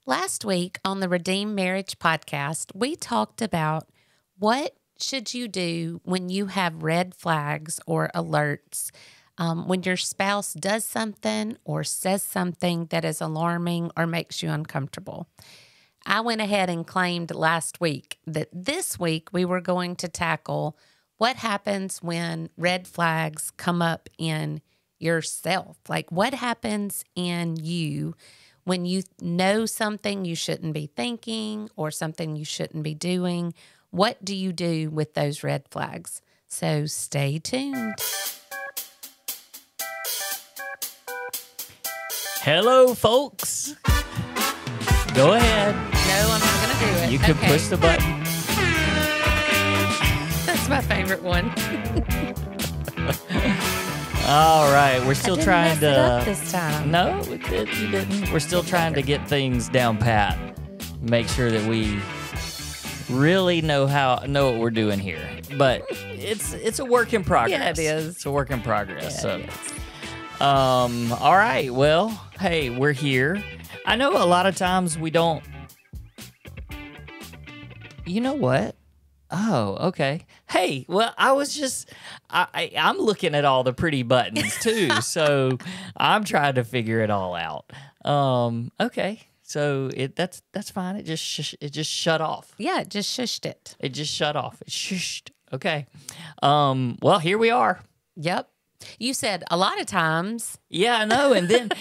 Last week on the Redeemed Marriage podcast, we talked about what should you do when you have red flags or alerts, when your spouse does something or says something that is alarming or makes you uncomfortable. I went ahead and claimed last week that this week we were going to tackle what happens when red flags come up in yourself. Like, what happens in you when you know something you shouldn't be thinking or something you shouldn't be doing? What do you do with those red flags? So stay tuned. Hello, folks. Go ahead. No, I'm not going to do it. You can push the button. That's my favorite one. All right, we're still trying to. Mess it up this time. No, you didn't. We're still trying to get things down pat. Make sure that we really know what we're doing here. But it's a work in progress. Yeah, it is. It's a work in progress. Yeah, it is. All right. Well, hey, we're here. I know a lot of times we don't. You know what? Oh, okay. Hey, well, I was just, I'm looking at all the pretty buttons too, so I'm trying to figure it all out. Okay, so that's fine. It just shut off. Yeah, it just shushed it. It just shut off. It shushed. Okay. Well, here we are. Yep. You said a lot of times. Yeah, I know. And then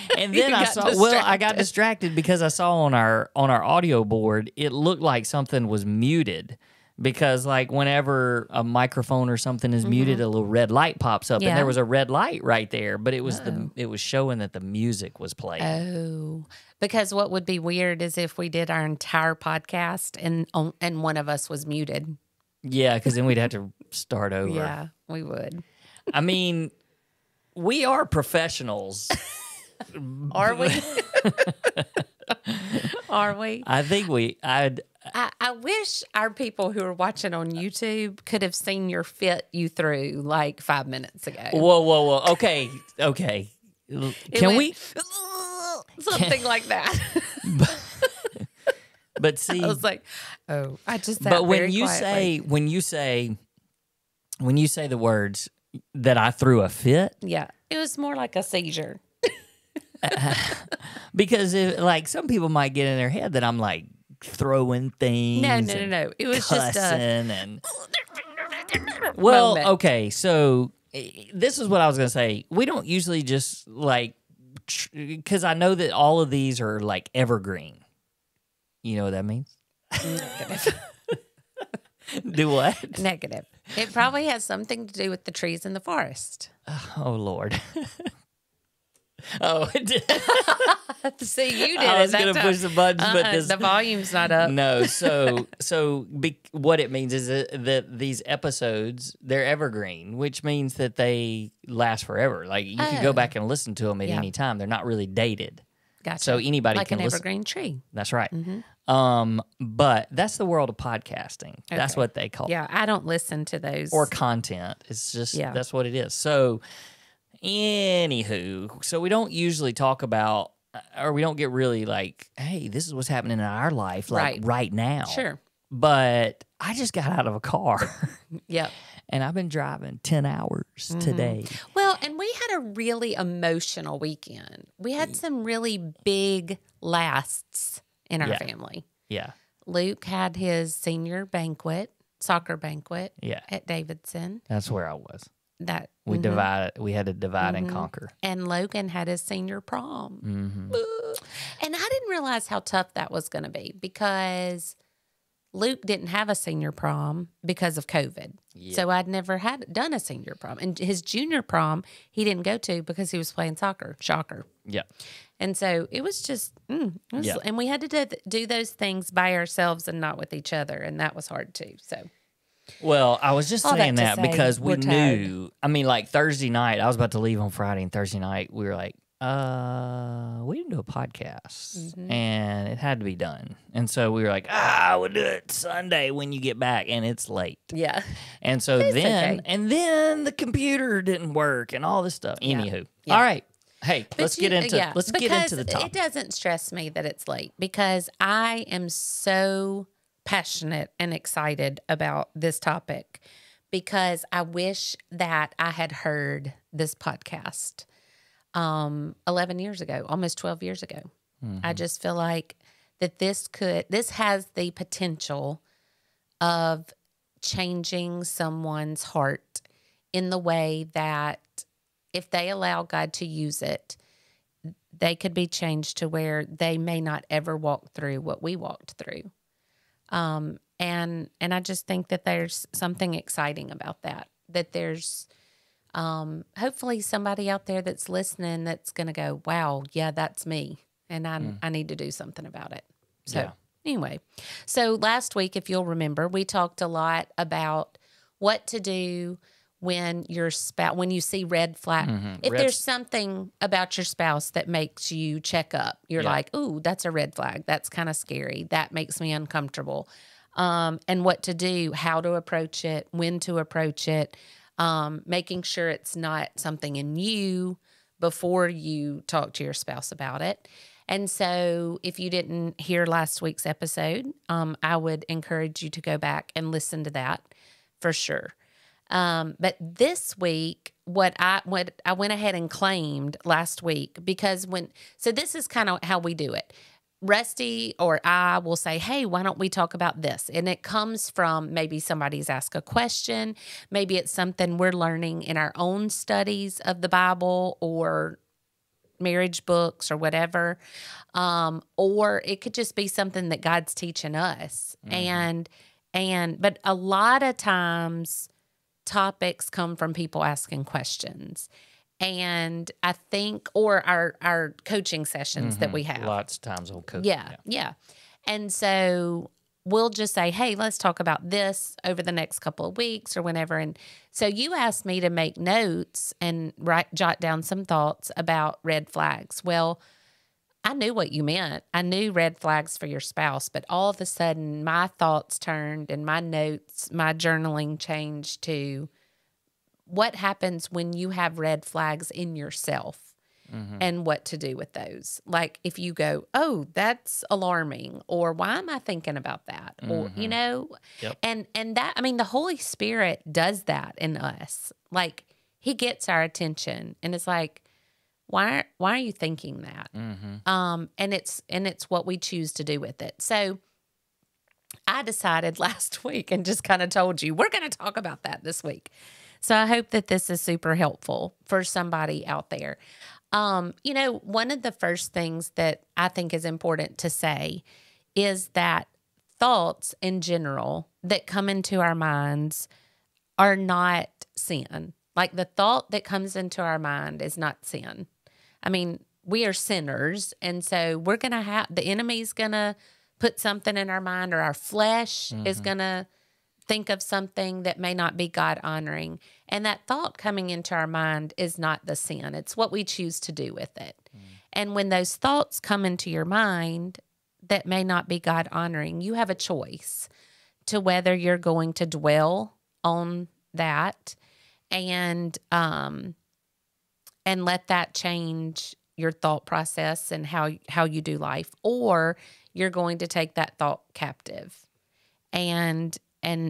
I saw. Well, I got distracted because I saw on our audio board it looked like something was muted. Because like whenever a microphone or something is muted, a little red light pops up, and there was a red light right there, but it was it was showing that the music was playing. Oh, because what would be weird is if we did our entire podcast and one of us was muted. Yeah, because then we'd have to start over. Yeah, we would. I mean, we are professionals. Are we? Are we? I think I wish our people who are watching on YouTube could have seen your fit you threw like 5 minutes ago. Whoa. Okay. Can we? Something like that. But see, I was like, oh, I just sat but when very you quietly. say the words that I threw a fit. Yeah, it was more like a seizure. Because like some people might get in their head that I'm like throwing things. No. It was just and well, moment. Okay. So this is what I was gonna say. We don't usually just like because I know that all of these are like evergreen. You know what that means? Negative. Do what? Negative. It probably has something to do with the trees in the forest. Oh Lord. Oh, it did. See, you did it. I was going to push the buttons, but the volume's not up. No, what it means is that these episodes, they're evergreen, which means that they last forever. Like, you can go back and listen to them at any time. They're not really dated. Gotcha. So anybody like can an listen. evergreen tree. That's right. Mm-hmm. But that's the world of podcasting. Okay. That's what they call it. Yeah, I don't listen to those. Or content. It's just, that's what it is. So, anywho, so we don't usually talk about, or we don't get really like, hey, this is what's happening in our life, like right now. Sure. But I just got out of a car. Yep. And I've been driving 10 hours today. Well, and we had a really emotional weekend. We had some really big lasts in our family. Yeah. Luke had his senior soccer banquet at Davidson. That's where I was. That we had to divide and conquer. And Logan had his senior prom. And I didn't realize how tough that was going to be because Luke didn't have a senior prom because of COVID. Yeah. So I'd never done a senior prom. And his junior prom, he didn't go to because he was playing soccer. Shocker. Yeah. And so it was just, and we had to do those things by ourselves and not with each other. And that was hard too. So. Well, I was just saying that because we knew, I mean, like Thursday night, I was about to leave on Friday, and Thursday night we were like, we didn't do a podcast, and it had to be done. And so we were like, we'll do it Sunday when you get back, and it's late. Yeah. And so then the computer didn't work and all this stuff. Anywho. Yeah. All right. Hey, let's get into the topic. It doesn't stress me that it's late because I am so passionate and excited about this topic because I wish that I had heard this podcast 11 years ago, almost 12 years ago. I just feel like that this has the potential of changing someone's heart in the way that if they allow God to use it, they could be changed to where they may not ever walk through what we walked through. And I just think that there's something exciting about that, that there's hopefully somebody out there that's listening that's going to go, wow, yeah, that's me. And I need to do something about it. So anyway, so last week, if you'll remember, we talked a lot about what to do when your spouse, when you see red flag, if there's something about your spouse that makes you check up, you're like, ooh, that's a red flag. That's kind of scary. That makes me uncomfortable. And what to do, how to approach it, when to approach it, making sure it's not something in you before you talk to your spouse about it. And so if you didn't hear last week's episode, I would encourage you to go back and listen to that for sure. But this week, what I went ahead and claimed last week, because so this is kind of how we do it. Rusty or I will say, hey, why don't we talk about this? And it comes from maybe somebody's asked a question. Maybe it's something we're learning in our own studies of the Bible or marriage books or whatever. Or it could just be something that God's teaching us. But a lot of times topics come from people asking questions. And I think, or our coaching sessions that we have. Lots of times we'll coach. Yeah. And so we'll just say, hey, let's talk about this over the next couple of weeks or whenever. And so you asked me to make notes and jot down some thoughts about red flags. Well, I knew what you meant. I knew red flags for your spouse, but all of a sudden my thoughts turned and my notes, my journaling changed to what happens when you have red flags in yourself and what to do with those. Like if you go, oh, that's alarming, or why am I thinking about that? Or, and that, I mean, the Holy Spirit does that in us. Like he gets our attention and it's like, why are you thinking that? And it's what we choose to do with it. So I decided last week and just kind of told you, we're going to talk about that this week. So I hope that this is super helpful for somebody out there. One of the first things that I think is important to say is that thoughts in general that come into our minds are not sin. Like the thought that comes into our mind is not sin. I mean, we are sinners. And so we're going to the enemy's going to put something in our mind, or our flesh is going to think of something that may not be God honoring. And that thought coming into our mind is not the sin. It's what we choose to do with it. And when those thoughts come into your mind that may not be God honoring, you have a choice to whether you're going to dwell on that and let that change your thought process and how you do life, or you're going to take that thought captive and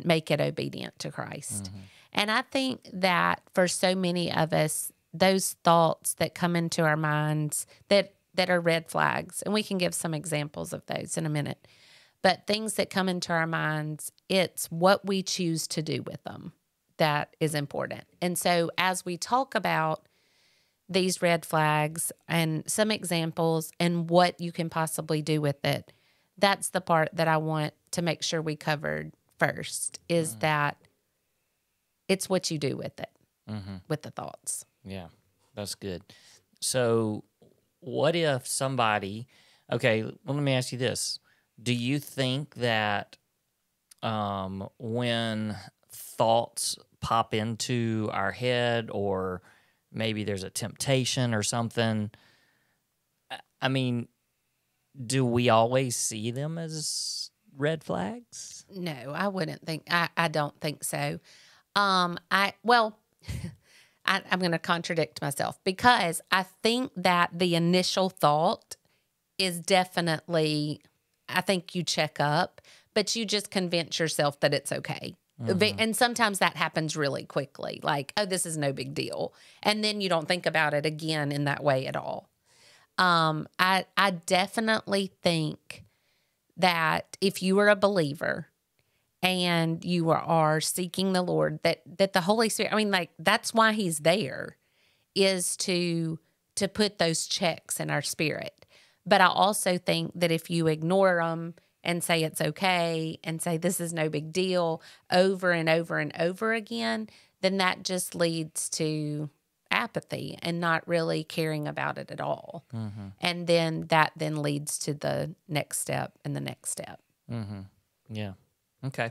make it obedient to Christ. And I think that for so many of us, those thoughts that come into our minds that are red flags, and we can give some examples of those in a minute, but things that come into our minds, it's what we choose to do with them that is important. And so as we talk about these red flags and some examples and what you can possibly do with it, that's the part that I want to make sure we covered first, is that it's what you do with it, with the thoughts. Yeah, that's good. So what if somebody, okay, well, let me ask you this. Do you think that when thoughts pop into our head, or maybe there's a temptation or something, I mean, do we always see them as red flags? No, I wouldn't think. I don't think so. I'm going to contradict myself because I think that the initial thought is definitely, I think you check up, but you just convince yourself that it's okay. And sometimes that happens really quickly, like, oh, this is no big deal. And then you don't think about it again in that way at all. I definitely think that if you are a believer and you are seeking the Lord, that the Holy Spirit, I mean, like, that's why he's there, is to put those checks in our spirit. But I also think that if you ignore them and say it's okay and say this is no big deal over and over and over again, then that just leads to apathy and not really caring about it at all. And then that then leads to the next step and the next step. Yeah. Okay.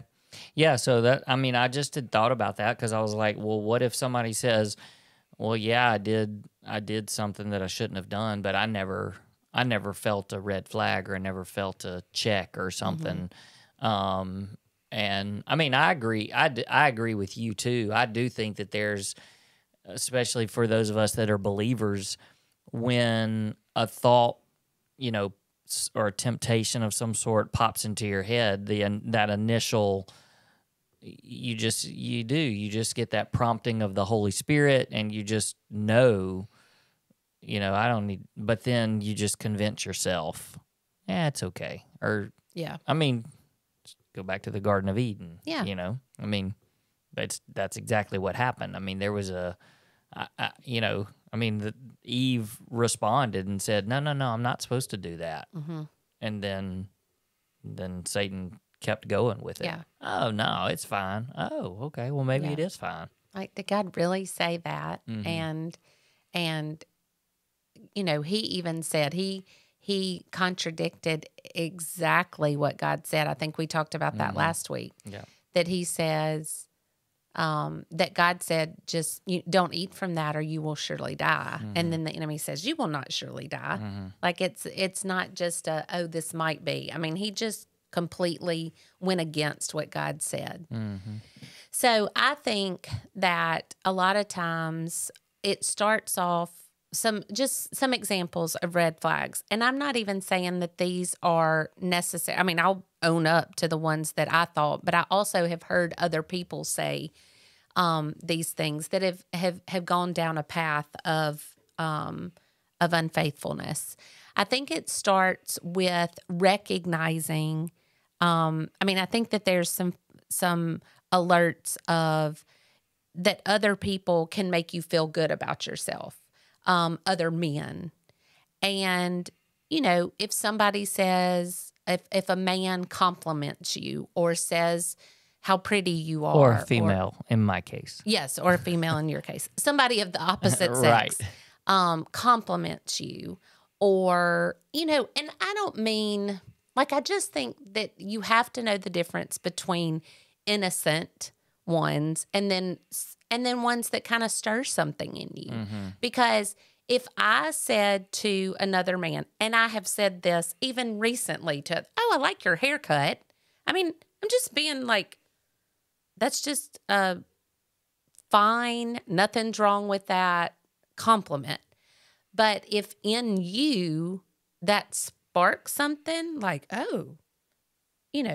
Yeah. So that, I mean, I just had thought about that because I was like, well, what if somebody says, well, yeah, I did something that I shouldn't have done, but I never felt a red flag or I never felt a check or something. And I mean, I agree. I agree with you too. I do think that there's, especially for those of us that are believers, when a thought, or a temptation of some sort pops into your head, that initial, you just get that prompting of the Holy Spirit, and you just know, I don't need, but then you just convince yourself, yeah, it's okay. Or, Yeah. I mean, go back to the Garden of Eden. Yeah. I mean, that's exactly what happened. I mean, there was Eve responded and said, no, I'm not supposed to do that. And then Satan kept going with it. Yeah. Oh, no, it's fine. Oh, okay. Well, maybe it is fine. Like, did God really say that? And he even said, he contradicted exactly what God said. I think we talked about that last week. Yeah. That he says, that God said, just don't eat from that or you will surely die. And then the enemy says, you will not surely die. Like, it's not just oh, this might be. I mean, he just completely went against what God said. So I think that a lot of times it starts off some examples of red flags. And I'm not even saying that these are necessary. I mean, I'll own up to the ones that I thought, but I also have heard other people say these things that have gone down a path of unfaithfulness. I think it starts with recognizing. I think that there's some alerts of that other people can make you feel good about yourself. Other men. And, if somebody says, if a man compliments you or says how pretty you are. Or a female, in my case. Yes, or a female in your case. Somebody of the opposite sex compliments you. Or, and I don't mean, like, I just think that you have to know the difference between innocent ones and then ones that kind of stir something in you. Because if I said to another man, and I have said this even recently to, oh, I like your haircut. I mean, I'm just being like, that's just a fine, nothing's wrong with that compliment. But if in you that sparks something like, oh,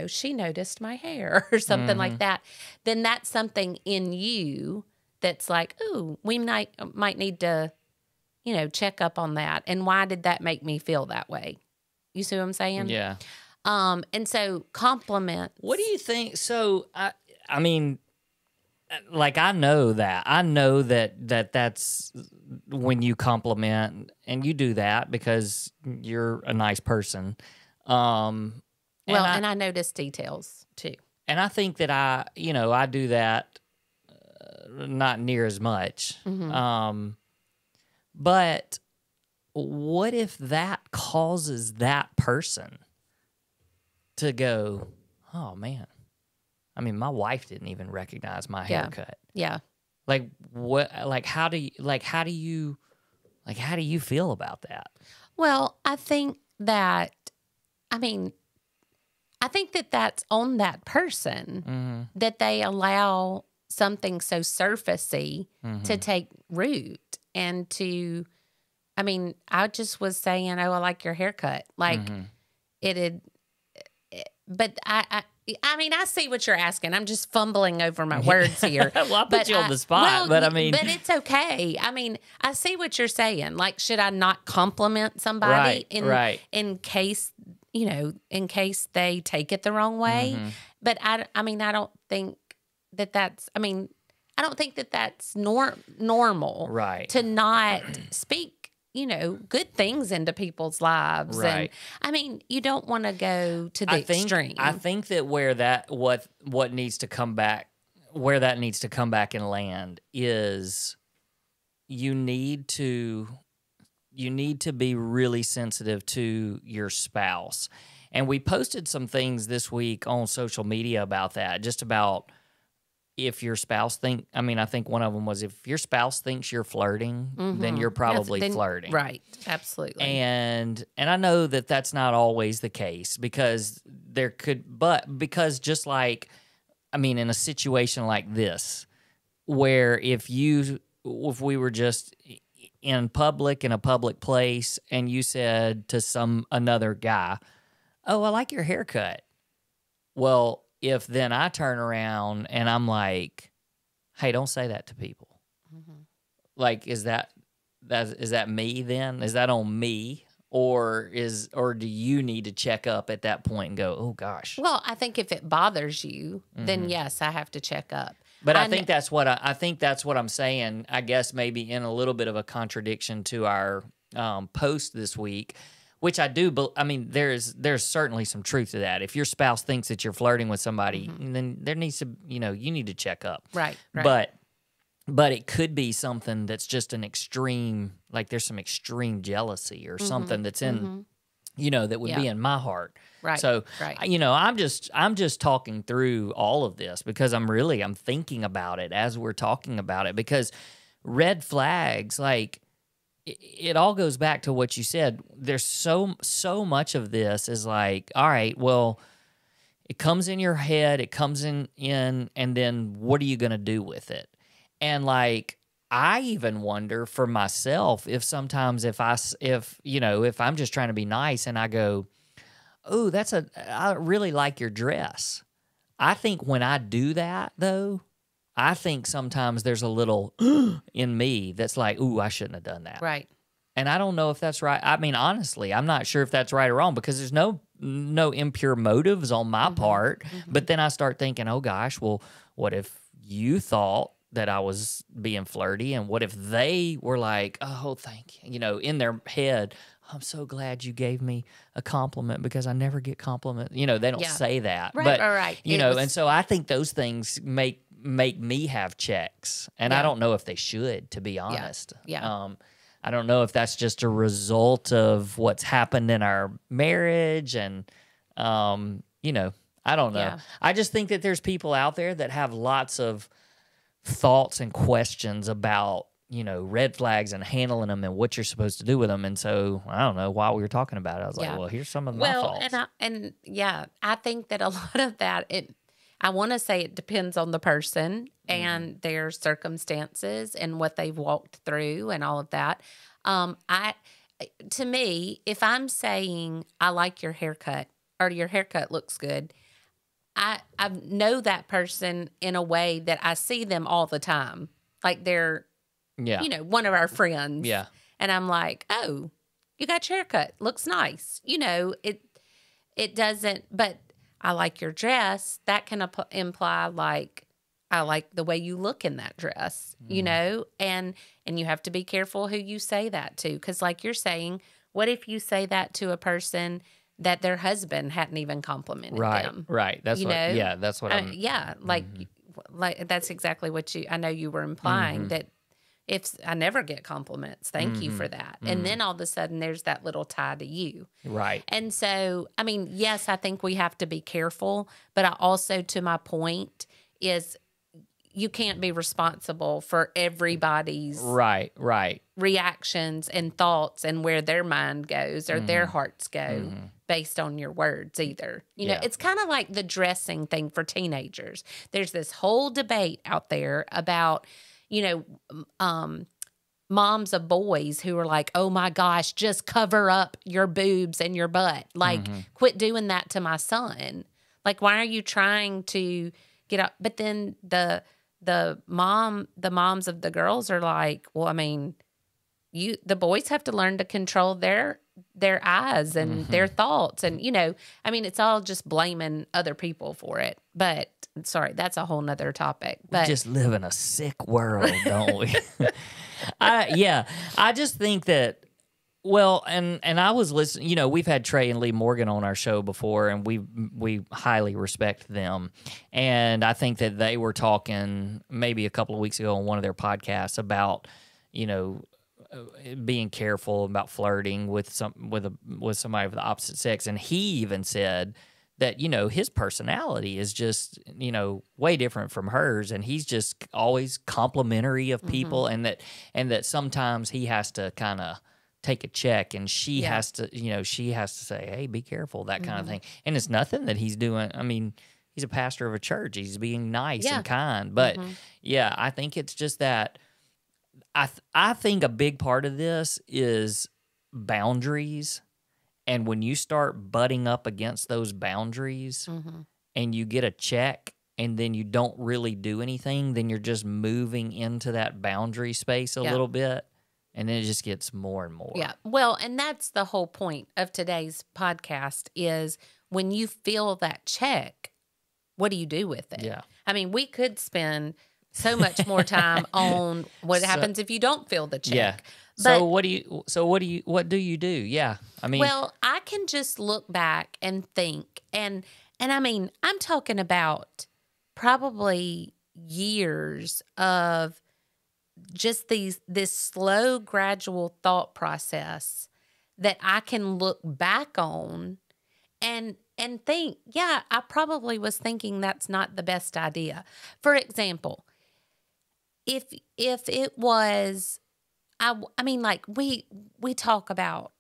she noticed my hair or something like that, then that's something in you that's like, oh, we might need to, check up on that. And why did that make me feel that way? You see what I'm saying? Yeah. And so compliment. What do you think? So, I mean, like, I know that's when you compliment, and you do that because you're a nice person. And I notice details too. And I think that I do that not near as much. But what if that causes that person to go, oh man, I mean, my wife didn't even recognize my haircut. Yeah. Like what? Like how do you feel about that? Well, I think that that's on that person that they allow something so surfacey to take root and to, I mean, I just was saying, oh, I like your haircut. Like it had, but I mean, I see what you're asking. I'm just fumbling over my words here. Well, I put you on the spot, but I mean, but it's okay. I mean, I see what you're saying. Like, should I not compliment somebody in case, you know, in case they take it the wrong way? But I mean, I don't think that that's, I mean, I don't think that that's normal to not speak, you know, good things into people's lives. Right. And I mean, you don't want to go to the extreme. I think that what needs to come back, where that needs to come back and land is you need to be really sensitive to your spouse. And we posted some things this week on social media about that, just about if your spouse I think one of them was if your spouse thinks you're flirting, then you're probably flirting. Right. Absolutely. And I know that that's not always the case because because just like, I mean, in a situation like this, where if we were just in public, in a public place, and you said to another guy, oh, I like your haircut. Well, if then I turn around and I'm like, hey, don't say that to people. Like, is that me then? Is that on me? Or do you need to check up at that point and go, oh gosh? Well, I think if it bothers you, then yes, I have to check up. But I think that's what I'm saying. I guess maybe in a little bit of a contradiction to our post this week. Which I do, I mean, there's certainly some truth to that. If your spouse thinks that you're flirting with somebody, then there needs to, you need to check up. Right. But it could be something that's just an extreme, like there's some extreme jealousy or something that's in, that would be in my heart. Right. So, I'm just talking through all of this because I'm thinking about it as we're talking about it because red flags, like, it all goes back to what you said. There's so much of this is like, all right, well, it comes in your head, it comes in, and then what are you going to do with it? And like, I even wonder for myself if sometimes if I'm just trying to be nice and I go, oh, I really like your dress. I think when I do that though, I think sometimes there's a little in me that's like, ooh, I shouldn't have done that. Right. And I don't know if that's right. I mean, honestly, I'm not sure if that's right or wrong because there's no impure motives on my part. But then I start thinking, oh gosh, well, what if you thought that I was being flirty? And what if they were like, oh, thank you, in their head, I'm so glad you gave me a compliment because I never get compliments. They don't say that. Right, but, right. And so I think those things make me have checks. And I don't know if they should, to be honest. Yeah. I don't know if that's just a result of what's happened in our marriage. And, I don't know. Yeah. I just think that there's people out there that have lots of thoughts and questions about, red flags and handling them and what you're supposed to do with them. And so, I don't know, while we were talking about it, I was like, well, here's some of my thoughts. I think that a lot of that, I want to say it depends on the person and their circumstances and what they've walked through and all of that. To me, if I'm saying, I like your haircut or your haircut looks good, I know that person in a way that I see them all the time. Like they're, one of our friends. Yeah. And I'm like, oh, you got your haircut. Looks nice. It doesn't, but I like your dress. That can imply like, I like the way you look in that dress, and you have to be careful who you say that to. Because like you're saying, what if you say that to a person that their husband hadn't even complimented them? Right. That's that's what I'm. Yeah. Like that's exactly what I know you were implying that if I never get compliments, thank you for that. And then all of a sudden there's that little tie to you. Right. And so, I mean, yes, I think we have to be careful, but I also, to my point, is you can't be responsible for everybody's reactions and thoughts and where their mind goes or their hearts go based on your words either. You know, it's kind of like the dressing thing for teenagers. There's this whole debate out there about, you know, moms of boys who are like, oh my gosh, just cover up your boobs and your butt. Like, quit doing that to my son. Like, why are you trying to get up? But then the moms of the girls are like, well, I mean, the boys have to learn to control their eyes and their thoughts. And, you know, I mean, it's all just blaming other people for it. But sorry, that's a whole nother topic. But we just live in a sick world, don't we? I just think that, well, and I was listening, you know, we've had Trey and Lee Morgan on our show before, and we highly respect them. And I think that they were talking maybe a couple of weeks ago on one of their podcasts about, you know, being careful about flirting with somebody of the opposite sex. And he even said that, you know, his personality is just, you know, way different from hers, and he's just always complimentary of people, and that sometimes he has to kind of take a check, and she has to, you know, she has to say, hey, be careful, that kind of thing. And it's nothing that he's doing. I mean, he's a pastor of a church. He's being nice and kind. But I think it's just that I think a big part of this is boundaries. And when you start butting up against those boundaries and you get a check and then you don't really do anything, then you're just moving into that boundary space a little bit. And then it just gets more and more. Yeah. Well, and that's the whole point of today's podcast is when you feel that check, what do you do with it? Yeah. I mean, we could spend so much more time on what happens if you don't feel the check. Yeah. But, what do you do? Yeah. I mean, well, I can just look back and think, and I mean, I'm talking about probably years of just this slow, gradual thought process that I can look back on and think, yeah, I probably was thinking that's not the best idea. For example, if it was, I mean, like we've talked about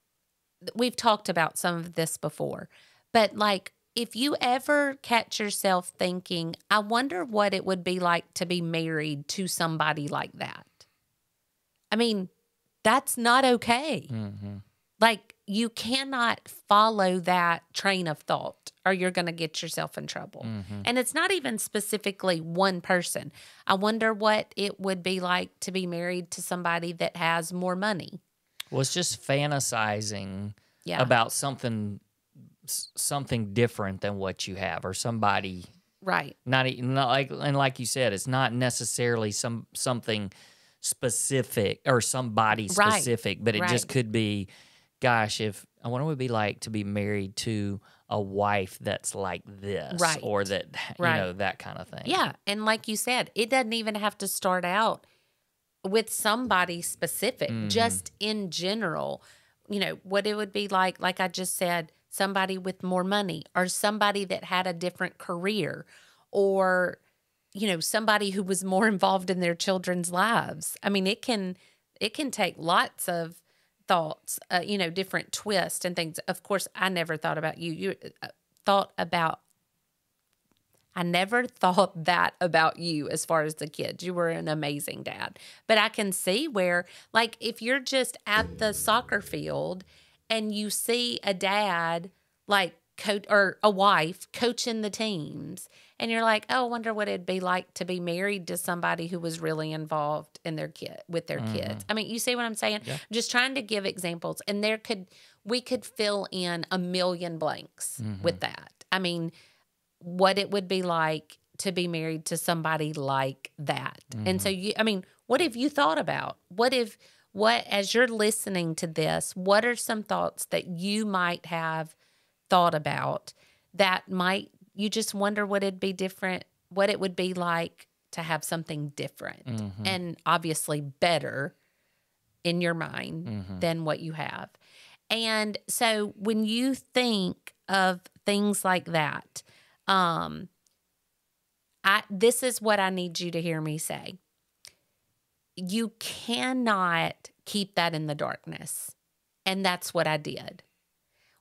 some of this before, but like if you ever catch yourself thinking, I wonder what it would be like to be married to somebody like that. I mean, that's not okay. Like, you cannot follow that train of thought or you're going to get yourself in trouble. And it's not even specifically one person. I wonder what it would be like to be married to somebody that has more money. Well, it's just fantasizing about something different than what you have, or somebody. Right. Not like, and like you said, it's not necessarily something specific or somebody specific, but it just could be, gosh, if I wonder what it would be like to be married to a wife that's like this, or that, you know, that kind of thing. Yeah. And like you said, it doesn't even have to start out with somebody specific, just in general, you know, what it would be like I just said, somebody with more money, or somebody that had a different career, or, you know, somebody who was more involved in their children's lives. I mean, it can take lots of thoughts, you know, different twists and things. Of course, I never thought about you. I never thought that about you as far as the kids. You were an amazing dad. But I can see where, like, if you're just at the soccer field and you see a dad, like, coach, or a wife coaching the teams, and you're like, oh, I wonder what it'd be like to be married to somebody who was really involved in their kids. I mean, you see what I'm saying? Yeah. Just trying to give examples, and we could fill in a million blanks with that. I mean, what it would be like to be married to somebody like that. And so what have you thought about? As you're listening to this, what are some thoughts that you might have thought about that you just wonder what it'd be different, what it would be like to have something different and obviously better in your mind than what you have. And so when you think of things like that, this is what I need you to hear me say. You cannot keep that in the darkness. And that's what I did.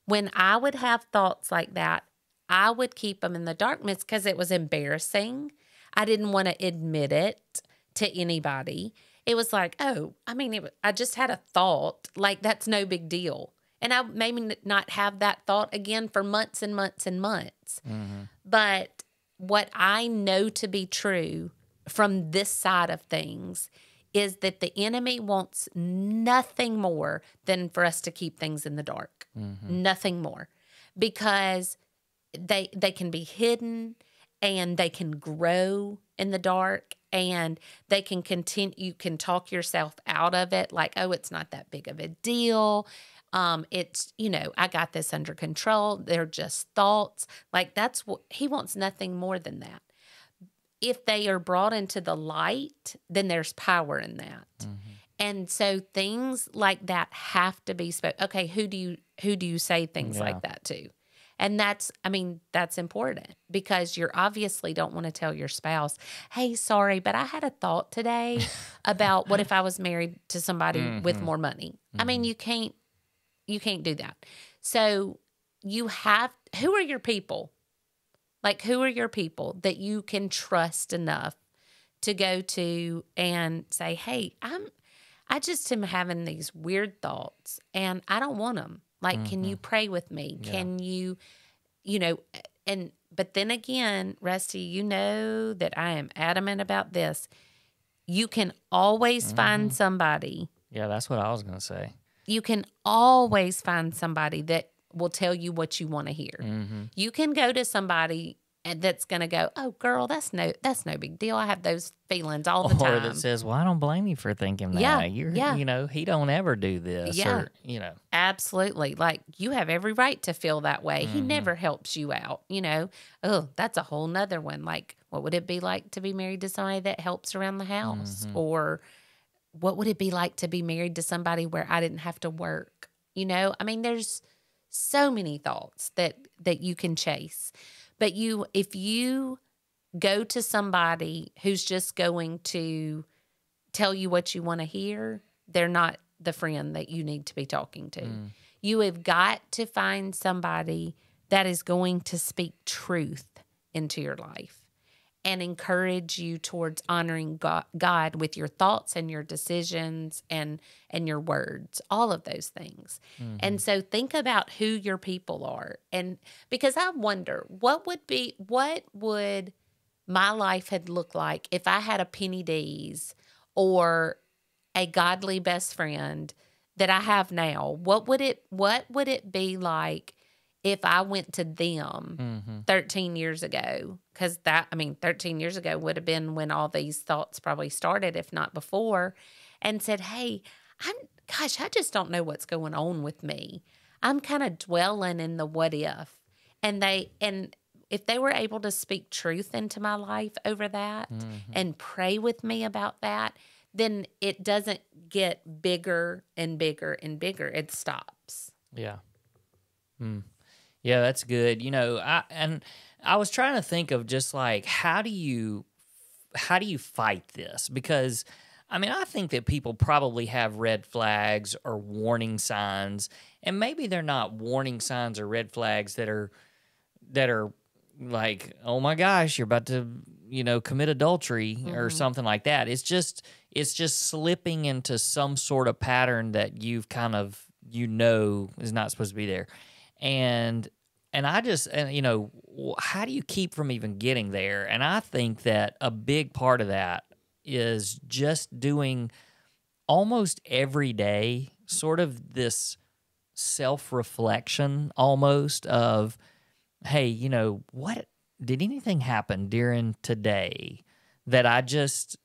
when I would have thoughts like that, I would keep them in the darkness because it was embarrassing. I didn't want to admit it to anybody. It was like, oh, I mean, I just had a thought. Like, that's no big deal. And I maybe not have that thought again for months and months and months. But what I know to be true from this side of things is that the enemy wants nothing more than for us to keep things in the dark. Nothing more. Because they can be hidden and they can grow in the dark and they can continue. You can talk yourself out of it like, oh, it's not that big of a deal. It's, I got this under control. They're just thoughts. Like that's what he wants, nothing more than that. If they are brought into the light, then there's power in that. And so things like that have to be spoken. Okay, who do you say things like that to? And that's important because you obviously don't want to tell your spouse, hey, sorry, but I had a thought today about what if I was married to somebody with more money. I mean, you can't do that. So who are your people? Like, who are your people that you can trust enough to go to and say, hey, I just am having these weird thoughts and I don't want them. Like, can you pray with me? Yeah. Can you, but then again, Rusty, that I am adamant about this. You can always find somebody. Yeah, that's what I was going to say. You can always find somebody that will tell you what you want to hear. You can go to somebody that's going to go, oh, girl, that's no big deal. I have those feelings all the time. Or that says, well, I don't blame you for thinking that. He don't ever do this. Yeah. Or, Absolutely. Like, you have every right to feel that way. He never helps you out, Oh, that's a whole nother one. Like, what would it be like to be married to somebody that helps around the house? Or what would it be like to be married to somebody where I didn't have to work? I mean, there's so many thoughts that you can chase. But if you go to somebody who's just going to tell you what you want to hear, they're not the friend that you need to be talking to. You have got to find somebody that is going to speak truth into your life and encourage you towards honoring God with your thoughts and your decisions and your words, all of those things. And so think about who your people are. And because I wonder, what would my life had looked like if I had a Penny D's or a godly best friend that I have now? What would it be like if I went to them 13 years ago? Because 13 years ago would have been when all these thoughts probably started, if not before, and said, hey, I just don't know what's going on with me. I'm kind of dwelling in the what if. And if they were able to speak truth into my life over that and pray with me about that, then it doesn't get bigger and bigger and bigger. It stops. Yeah. Yeah, that's good. I was trying to think of just like, how do you fight this? Because I think that people probably have red flags or warning signs, and maybe they're not warning signs or red flags that are like, oh my gosh, you're about to, commit adultery or something like that. It's just slipping into some sort of pattern that you've kind of, is not supposed to be there. And how do you keep from even getting there? And I think that a big part of that is just doing almost every day sort of this self-reflection almost of, hey, what did anything happen during today that I just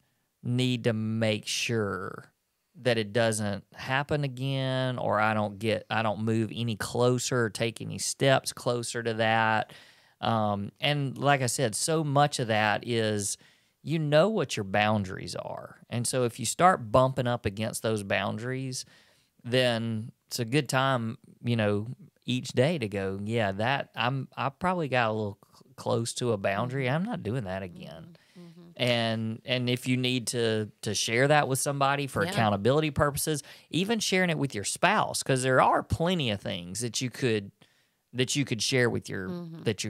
need to make sure that it doesn't happen again, or I don't move any closer or take any steps closer to that. And like I said, so much of that is, what your boundaries are. And so if you start bumping up against those boundaries, then it's a good time, each day to go, I probably got a little close to a boundary. I'm not doing that again. And if you need to share that with somebody for accountability purposes, even sharing it with your spouse, because there are plenty of things that you could that you could share with your that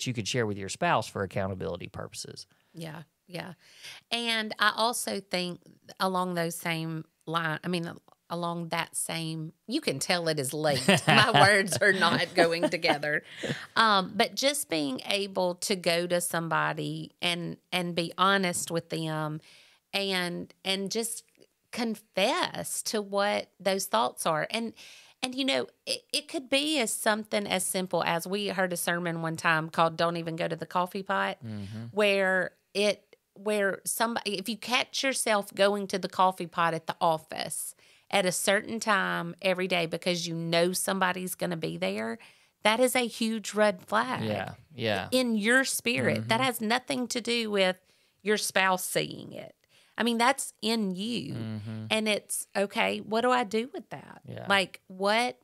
you could share with your spouse for accountability purposes. Yeah, yeah. And I also think along those same line, along that same, you can tell it is late. My words are not going together. But just being able to go to somebody and be honest with them and just confess to what those thoughts are. And it could be as something as simple as, we heard a sermon one time called "Don't Even Go to the Coffee Pot," where somebody, if you catch yourself going to the coffee pot at the office at a certain time every day because you know somebody's going to be there, that is a huge red flag. Yeah. In your spirit. That has nothing to do with your spouse seeing it. That's in you. And it's, okay, what do I do with that? Yeah. Like, what?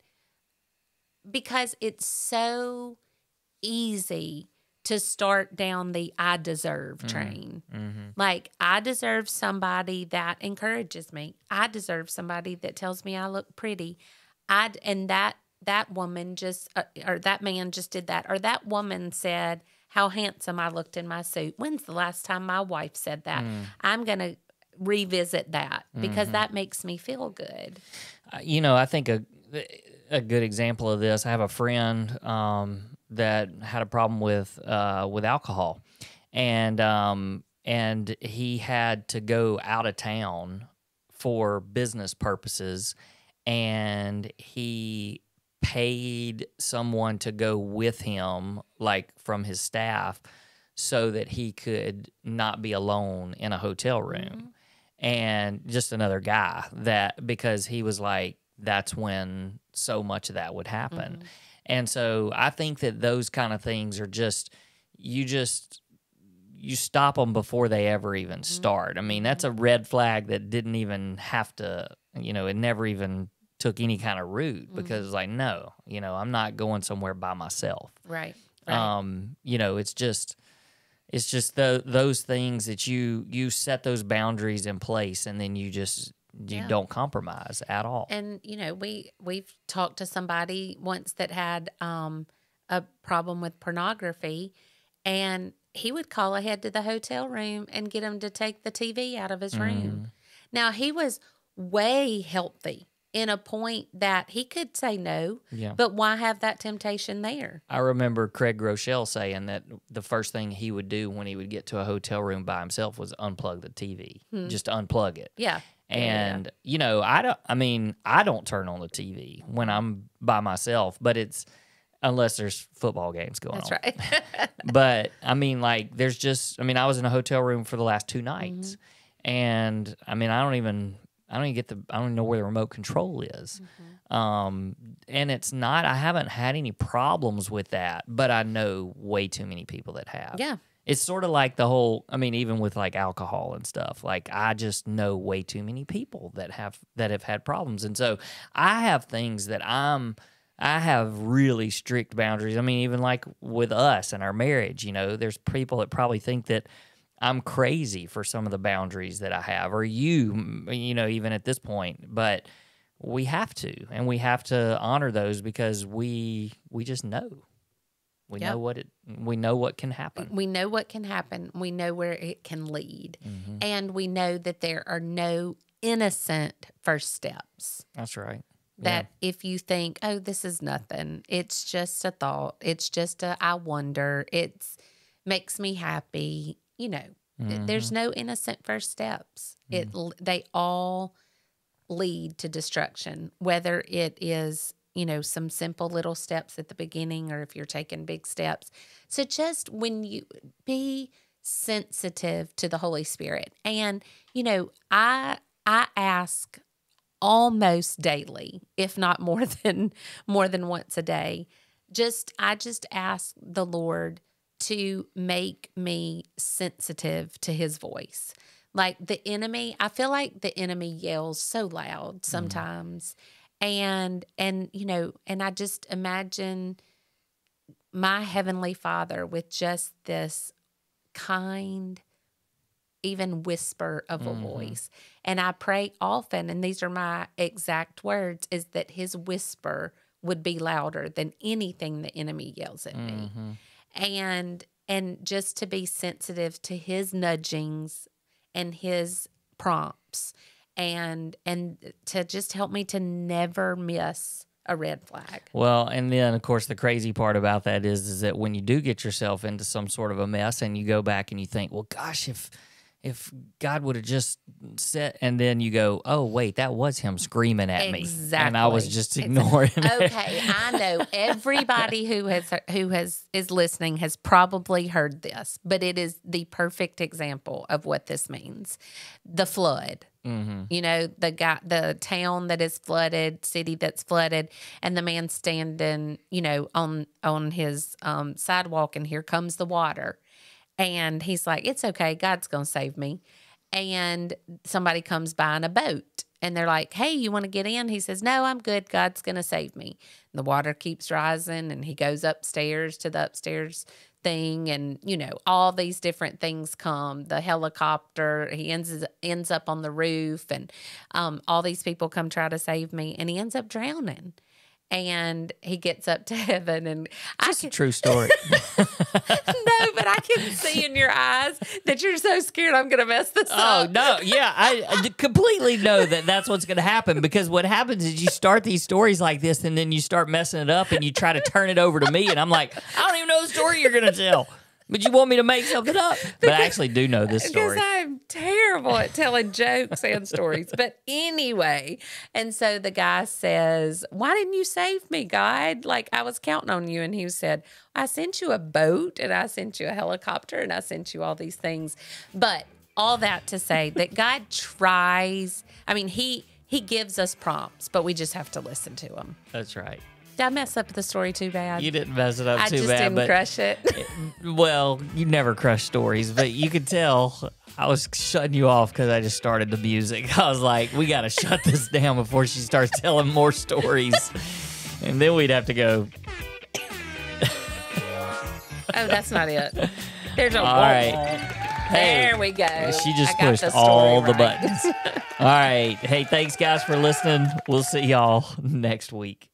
Because it's so easy to start down the I deserve train. Like, I deserve somebody that encourages me. I deserve somebody that tells me I look pretty. And that woman just, or that man just did that. Or that woman said how handsome I looked in my suit. When's the last time my wife said that? I'm going to revisit that because that makes me feel good. I think a good example of this, I have a friend that had a problem with alcohol, and he had to go out of town for business purposes, and he paid someone to go with him, like from his staff, so that he could not be alone in a hotel room. And just another guy, that because he was like, that's when so much of that would happen. And so I think that those kind of things are you stop them before they ever even start. That's a red flag that didn't even have to, it never even took any kind of root, because like, no, I'm not going somewhere by myself. Right. It's just those things that you set those boundaries in place, and then you don't compromise at all. And we've talked to somebody once that had a problem with pornography, and he would call ahead to the hotel room and get him to take the TV out of his room. Now, he was way healthy in a point that he could say no, but why have that temptation there? I remember Craig Groeschel saying that the first thing he would do when he would get to a hotel room by himself was unplug the TV, just unplug it. Yeah. And, I don't turn on the TV when I'm by myself, but it's unless there's football games going on. That's right. But, there's just, I was in a hotel room for the last 2 nights, and, I don't even know where the remote control is. And it's not, I haven't had any problems with that, but I know way too many people that have. Yeah. It's sort of like the whole, even with like alcohol and stuff, like I just know way too many people that have had problems. And so I have things that I have really strict boundaries. Even like with us and our marriage, there's people that probably think that I'm crazy for some of the boundaries that I have, or even at this point, but we have to, and we have to honor those because we just know. We know what can happen. We know what can happen. We know where it can lead. And we know that there are no innocent first steps. That's right. That if you think, oh, this is nothing, it's just a thought, it's just I wonder, it's makes me happy, there's no innocent first steps. They all lead to destruction, whether it is some simple little steps at the beginning, or if you're taking big steps. So just when you be sensitive to the Holy Spirit. And, I ask almost daily, if not more than once a day, I just ask the Lord to make me sensitive to his voice. Like the enemy, I feel like the enemy yells so loud sometimes. And I just imagine my Heavenly Father with just this kind, even whisper of a voice. And I pray often, and these are my exact words, is that his whisper would be louder than anything the enemy yells at me. And just to be sensitive to his nudgings and his prompts, and to just help me to never miss a red flag. Well, and then, of course, the crazy part about that is that when you do get yourself into some sort of a mess and you go back and you think, well, gosh, if God would have just said, and then you go, oh, wait, that was him screaming at me. And I was just ignoring it. Okay, I know everybody who is listening has probably heard this, but it is the perfect example of what this means. The flood. You know, the town that is flooded, city that's flooded, and the man standing, you know, on his sidewalk, and here comes the water. And he's like, it's okay, God's going to save me. And somebody comes by in a boat, and they're like, hey, you want to get in? He says, no, I'm good, God's going to save me. And the water keeps rising, and he goes upstairs to the upstairs thing, and you know, all these different things come. The helicopter, he ends up on the roof, and all these people come try to save me, and he ends up drowning. And he gets up to heaven, and it's a true story. No, but I can see in your eyes that you're so scared I'm going to mess this up. Oh, no. Yeah, I completely know that that's what's going to happen, because what happens is you start these stories like this, and then you start messing it up, and you try to turn it over to me, and I'm like, I don't even know the story you're going to tell. But you want me to make something up? But I actually do know this story. Because I'm terrible at telling jokes and stories. But anyway, and so the guy says, why didn't you save me, God? Like, I was counting on you. And he said, I sent you a boat, and I sent you a helicopter, and I sent you all these things. But all that to say that God tries. I mean, he gives us prompts, but we just have to listen to him. That's right. Did I mess up the story too bad? You didn't mess it up too bad. I just didn't crush it. Well, you never crush stories, but you could tell I was shutting you off because I just started the music. I was like, we got to shut this down before she starts telling more stories. And then we'd have to go. Oh, that's not it. There's a all right. There we go. She just pushed all the buttons. All right. Hey, thanks, guys, for listening. We'll see y'all next week.